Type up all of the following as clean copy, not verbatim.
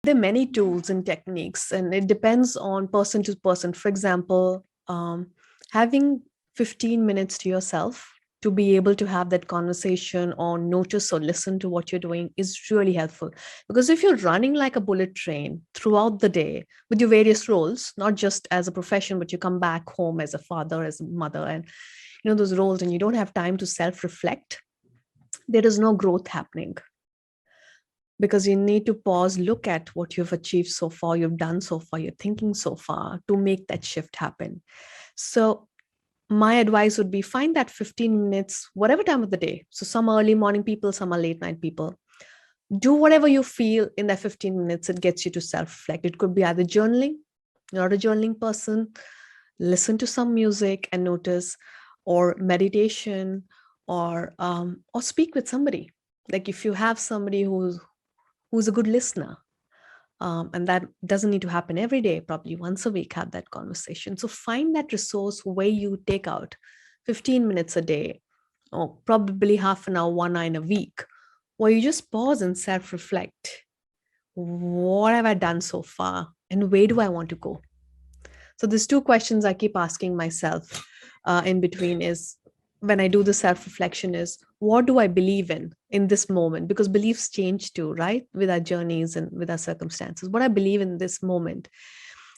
There are many tools and techniques, and it depends on person to person. For example, having 15 minutes to yourself to be able to have that conversation or notice or listen to what you're doing is really helpful. Because if you're running like a bullet train throughout the day with your various roles, not just as a profession, but you come back home as a father, as a mother, and those roles, and you don't have time to self-reflect, there is no growth happening, because you need to pause, look at what you've achieved so far, you've done so far, you're thinking so far, to make that shift happen. So my advice would be, find that 15 minutes, whatever time of the day. So some are early morning people, some are late night people. Do whatever you feel in that 15 minutes. It gets you to self-reflect. It could be either journaling, you're not a journaling person, listen to some music and notice, or meditation, or speak with somebody. Like if you have somebody who's a good listener, and that doesn't need to happen every day, probably once a week, have that conversation. So find that resource where you take out 15 minutes a day, or probably half an hour, 1 hour in a week, where you just pause and self-reflect. What have I done so far, and where do I want to go? So there's two questions I keep asking myself in between is, when I do the self-reflection, is what do I believe in this moment? Because beliefs change too, right? With our journeys and with our circumstances, what I believe in this moment.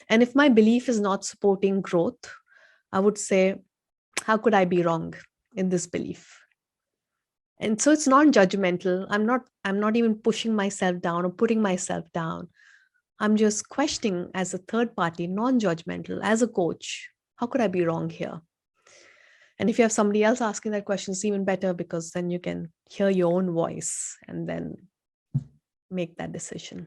And if my belief is not supporting growth, I would say, how could I be wrong in this belief? And so it's non-judgmental. I'm not even pushing myself down or putting myself down. I'm just questioning as a third party, non-judgmental, as a coach. How could I be wrong here? And if you have somebody else asking that question, it's even better, because then you can hear your own voice and then make that decision.